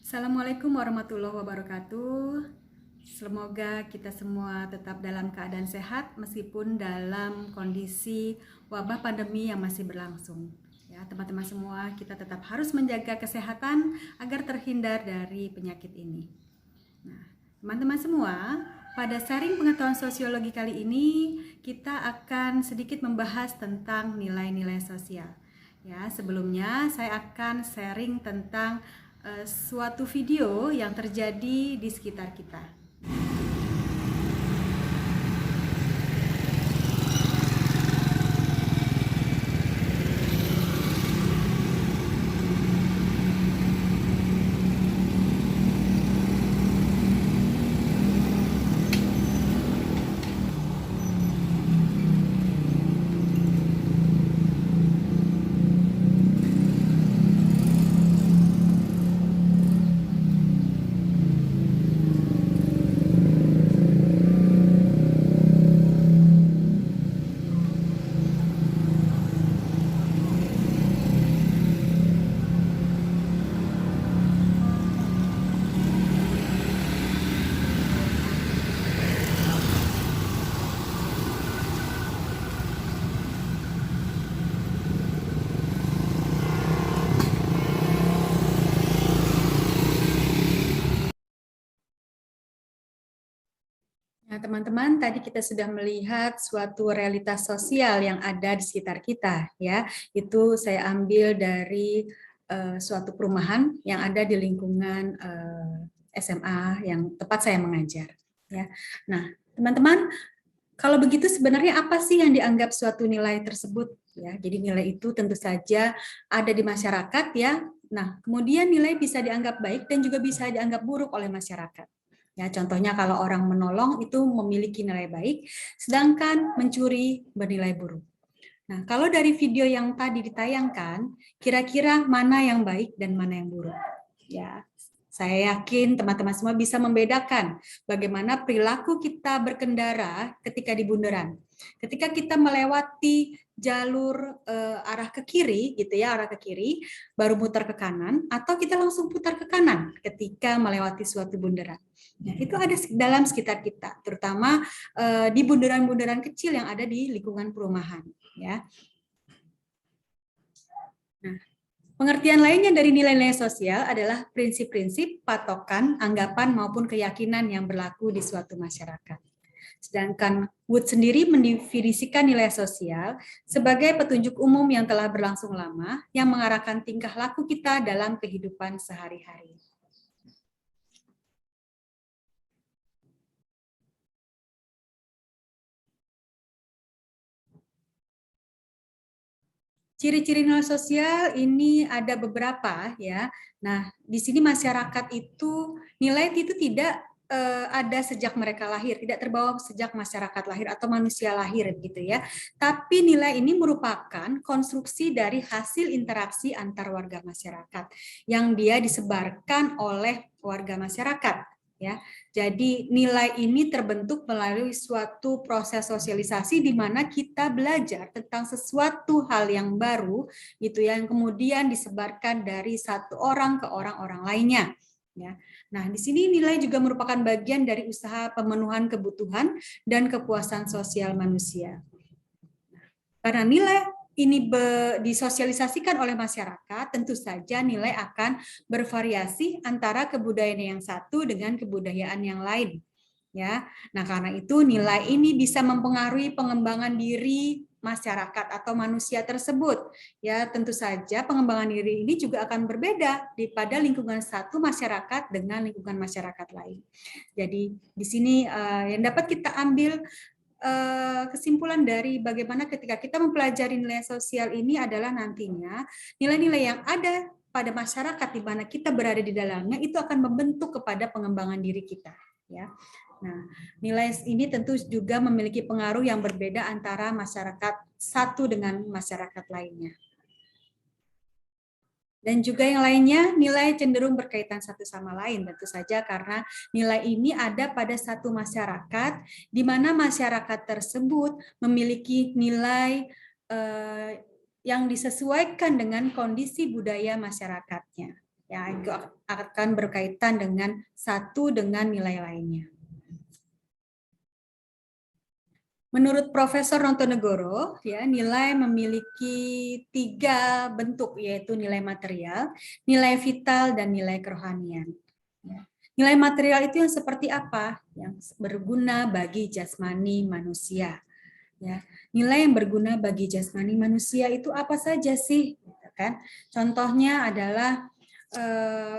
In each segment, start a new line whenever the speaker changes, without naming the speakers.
Assalamualaikum warahmatullahi wabarakatuh. Semoga kita semua tetap dalam keadaan sehat meskipun dalam kondisi wabah pandemi yang masih berlangsung. Ya, teman-teman semua, kita tetap harus menjaga kesehatan agar terhindar dari penyakit ini. Nah, teman-teman semua, pada sharing pengetahuan sosiologi kali ini kita akan sedikit membahas tentang nilai-nilai sosial. Ya, sebelumnya saya akan sharing tentang suatu video yang terjadi di sekitar kita. Nah, teman-teman, tadi kita sudah melihat suatu realitas sosial yang ada di sekitar kita, ya. Itu saya ambil dari suatu perumahan yang ada di lingkungan SMA yang tempat saya mengajar, ya. Nah, teman-teman, kalau begitu sebenarnya apa sih yang dianggap suatu nilai tersebut, ya? Jadi nilai itu tentu saja ada di masyarakat, ya. Nah, kemudian nilai bisa dianggap baik dan juga bisa dianggap buruk oleh masyarakat. Ya, contohnya kalau orang menolong itu memiliki nilai baik, sedangkan mencuri bernilai buruk. Nah, kalau dari video yang tadi ditayangkan, kira-kira mana yang baik dan mana yang buruk? Ya, saya yakin teman-teman semua bisa membedakan bagaimana perilaku kita berkendara ketika di bundaran. Ketika kita melewati jalur arah ke kiri, gitu ya, arah ke kiri, baru mutar ke kanan, atau kita langsung putar ke kanan ketika melewati suatu bundaran. Nah, itu ada dalam sekitar kita, terutama di bundaran-bundaran kecil yang ada di lingkungan perumahan, ya. Nah, pengertian lainnya dari nilai-nilai sosial adalah prinsip-prinsip, patokan, anggapan, maupun keyakinan yang berlaku di suatu masyarakat. Sedangkan Wood sendiri mendefinisikan nilai sosial sebagai petunjuk umum yang telah berlangsung lama yang mengarahkan tingkah laku kita dalam kehidupan sehari-hari. Ciri-ciri nilai sosial ini ada beberapa, ya. Nah, di sini masyarakat itu nilai itu tidak ada sejak mereka lahir, tidak terbawa sejak masyarakat lahir atau manusia lahir gitu ya. Tapi nilai ini merupakan konstruksi dari hasil interaksi antar warga masyarakat yang dia disebarkan oleh warga masyarakat, ya. Jadi nilai ini terbentuk melalui suatu proses sosialisasi di mana kita belajar tentang sesuatu hal yang baru gitu ya, yang kemudian disebarkan dari satu orang ke orang-orang lainnya, ya. Nah, di sini nilai juga merupakan bagian dari usaha pemenuhan kebutuhan dan kepuasan sosial manusia. Karena nilai ini disosialisasikan oleh masyarakat, tentu saja nilai akan bervariasi antara kebudayaan yang satu dengan kebudayaan yang lain. Ya, nah karena itu nilai ini bisa mempengaruhi pengembangan diri masyarakat atau manusia tersebut. Ya, tentu saja pengembangan diri ini juga akan berbeda pada lingkungan satu masyarakat dengan lingkungan masyarakat lain. Jadi di sini yang dapat kita ambil kesimpulan dari bagaimana ketika kita mempelajari nilai sosial ini adalah nantinya nilai-nilai yang ada pada masyarakat di mana kita berada di dalamnya itu akan membentuk kepada pengembangan diri kita, ya. Nah, nilai ini tentu juga memiliki pengaruh yang berbeda antara masyarakat satu dengan masyarakat lainnya. Dan juga yang lainnya, nilai cenderung berkaitan satu sama lain, tentu saja karena nilai ini ada pada satu masyarakat, di mana masyarakat tersebut memiliki nilai yang disesuaikan dengan kondisi budaya masyarakatnya. Ya, itu akan berkaitan dengan satu dengan nilai lainnya. Menurut Profesor Nontonegoro, ya, nilai memiliki 3 bentuk, yaitu nilai material, nilai vital, dan nilai kerohanian. Ya. Nilai material itu yang seperti apa? Yang berguna bagi jasmani manusia. Ya. Nilai yang berguna bagi jasmani manusia itu apa saja sih? Kan? Contohnya adalah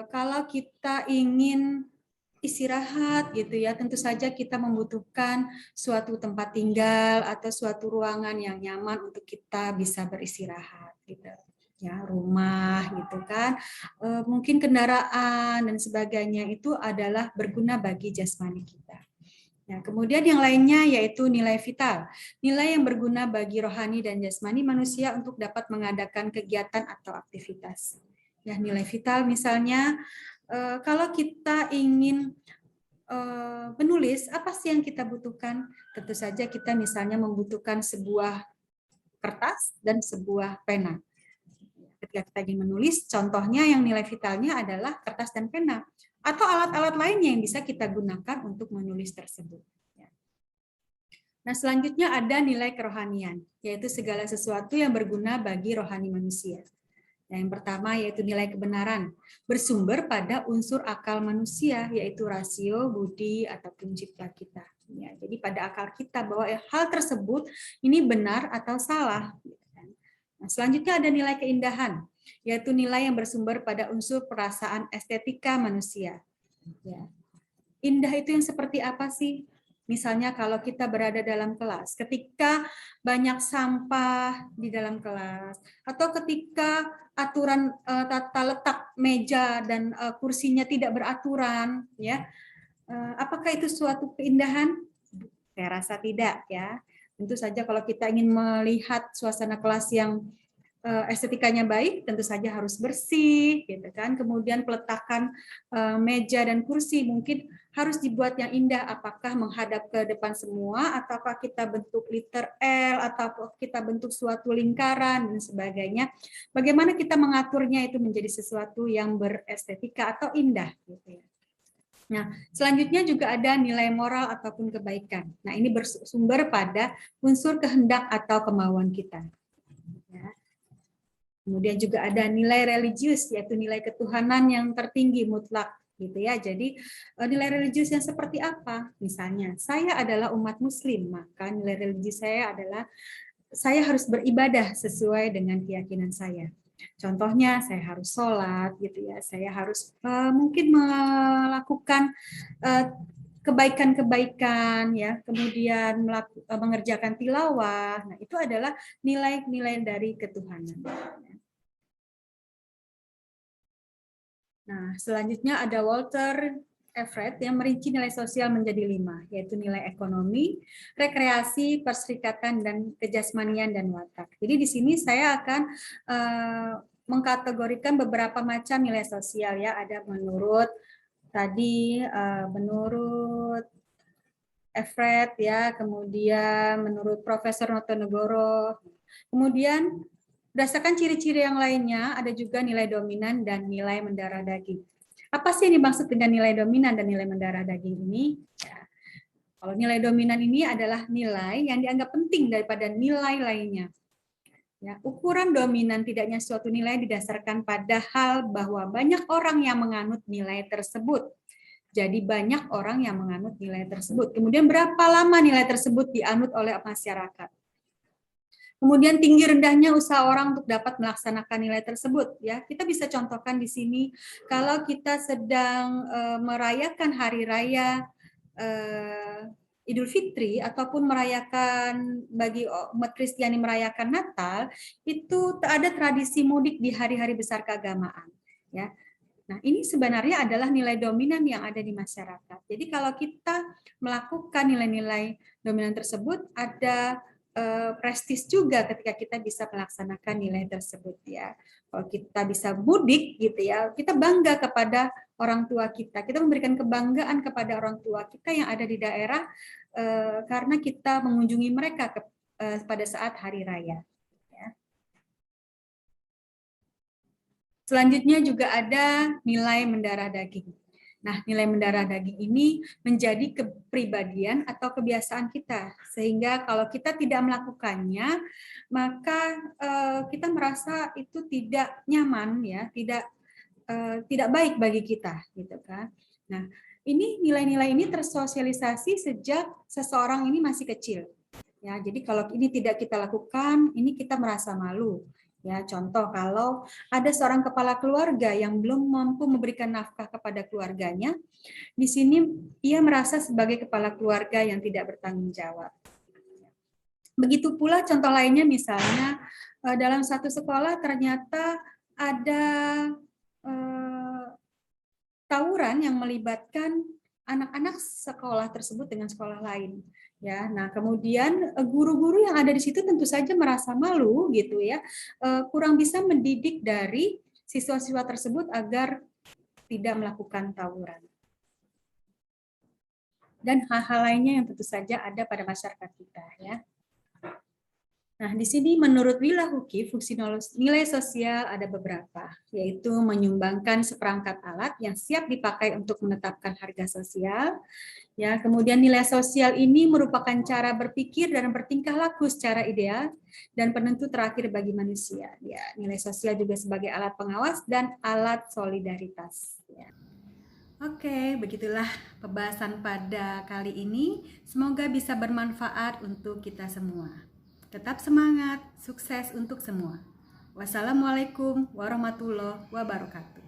kalau kita ingin istirahat gitu ya, tentu saja kita membutuhkan suatu tempat tinggal atau suatu ruangan yang nyaman untuk kita bisa beristirahat gitu ya, rumah gitu kan. Mungkin kendaraan dan sebagainya itu adalah berguna bagi jasmani kita. Ya, kemudian yang lainnya yaitu nilai vital, nilai yang berguna bagi rohani dan jasmani manusia untuk dapat mengadakan kegiatan atau aktivitas. Ya, nilai vital misalnya kalau kita ingin menulis, apa sih yang kita butuhkan? Tentu saja kita misalnya membutuhkan sebuah kertas dan sebuah pena. Ketika kita ingin menulis, contohnya yang nilai vitalnya adalah kertas dan pena, atau alat-alat lainnya yang bisa kita gunakan untuk menulis tersebut. Nah, selanjutnya ada nilai kerohanian, yaitu segala sesuatu yang berguna bagi rohani manusia. Nah, yang pertama yaitu nilai kebenaran, bersumber pada unsur akal manusia, yaitu rasio, budi, ataupun cipta kita. Ya, jadi pada akal kita bahwa hal tersebut ini benar atau salah. Nah, selanjutnya ada nilai keindahan, yaitu nilai yang bersumber pada unsur perasaan estetika manusia. Ya. Indah itu yang seperti apa sih? Misalnya kalau kita berada dalam kelas, ketika banyak sampah di dalam kelas, atau ketika aturan tata letak meja dan kursinya tidak beraturan, ya, apakah itu suatu keindahan? Saya rasa tidak, ya. Tentu saja kalau kita ingin melihat suasana kelas yang estetikanya baik, tentu saja harus bersih, gitu kan. Kemudian peletakan meja dan kursi mungkin harus dibuat yang indah. Apakah menghadap ke depan semua, ataukah kita bentuk liter L, atau kita bentuk suatu lingkaran dan sebagainya. Bagaimana kita mengaturnya itu menjadi sesuatu yang berestetika atau indah, gitu ya. Nah, selanjutnya juga ada nilai moral ataupun kebaikan. Nah, ini bersumber pada unsur kehendak atau kemauan kita. Ya. Kemudian juga ada nilai religius, yaitu nilai ketuhanan yang tertinggi mutlak, gitu ya. Jadi nilai religius yang seperti apa? Misalnya, saya adalah umat Muslim, maka nilai religius saya adalah saya harus beribadah sesuai dengan keyakinan saya. Contohnya, saya harus sholat, gitu ya. Saya harus mungkin melakukan kebaikan-kebaikan, ya. Kemudian mengerjakan tilawah. Nah, itu adalah nilai-nilai dari ketuhanan. Nah, selanjutnya ada Walter Everett yang merinci nilai sosial menjadi 5, yaitu nilai ekonomi, rekreasi, perserikatan, dan kejasmanian dan watak. Jadi di sini saya akan mengkategorikan beberapa macam nilai sosial, ya. Ada menurut tadi menurut Everett, ya, kemudian menurut Profesor Notonegoro, kemudian berdasarkan ciri-ciri yang lainnya, ada juga nilai dominan dan nilai mendarah daging. Apa sih yang dimaksud dengan nilai dominan dan nilai mendarah daging ini? Ya, kalau nilai dominan ini adalah nilai yang dianggap penting daripada nilai lainnya. Ya, ukuran dominan tidaknya suatu nilai didasarkan pada hal bahwa banyak orang yang menganut nilai tersebut. Jadi banyak orang yang menganut nilai tersebut. Kemudian berapa lama nilai tersebut dianut oleh masyarakat? Kemudian tinggi rendahnya usaha orang untuk dapat melaksanakan nilai tersebut, ya. Kita bisa contohkan di sini kalau kita sedang merayakan hari raya Idul Fitri ataupun merayakan bagi umat Kristiani merayakan Natal, itu ada tradisi mudik di hari-hari besar keagamaan, ya. Nah, ini sebenarnya adalah nilai dominan yang ada di masyarakat. Jadi kalau kita melakukan nilai-nilai dominan tersebut, ada prestis juga ketika kita bisa melaksanakan nilai tersebut, ya. Kalau kita bisa mudik gitu ya, kita bangga kepada orang tua kita. Kita memberikan kebanggaan kepada orang tua kita yang ada di daerah karena kita mengunjungi mereka pada saat hari raya. Ya. Selanjutnya juga ada nilai mendarah daging. Nah, nilai mendarah daging ini menjadi kepribadian atau kebiasaan kita, sehingga kalau kita tidak melakukannya, maka kita merasa itu tidak nyaman, ya, tidak baik bagi kita, gitu kan. Nah, ini nilai-nilai ini tersosialisasi sejak seseorang ini masih kecil. Ya, jadi kalau ini tidak kita lakukan, ini kita merasa malu. Ya, contoh kalau ada seorang kepala keluarga yang belum mampu memberikan nafkah kepada keluarganya, di sini ia merasa sebagai kepala keluarga yang tidak bertanggung jawab. Begitu pula contoh lainnya, misalnya dalam satu sekolah ternyata ada tawuran yang melibatkan anak-anak sekolah tersebut dengan sekolah lain. Ya, nah kemudian guru-guru yang ada di situ tentu saja merasa malu gitu ya, kurang bisa mendidik dari siswa-siswa tersebut agar tidak melakukan tawuran. Dan hal-hal lainnya yang tentu saja ada pada masyarakat kita ya. Nah, di sini menurut Wilahuki, fungsi nilai sosial ada beberapa, yaitu menyumbangkan seperangkat alat yang siap dipakai untuk menetapkan harga sosial. Ya, kemudian nilai sosial ini merupakan cara berpikir dan bertingkah laku secara ideal dan penentu terakhir bagi manusia. Ya, nilai sosial juga sebagai alat pengawas dan alat solidaritas. Ya. Oke, begitulah pembahasan pada kali ini. Semoga bisa bermanfaat untuk kita semua. Tetap semangat, sukses untuk semua. Wassalamualaikum warahmatullahi wabarakatuh.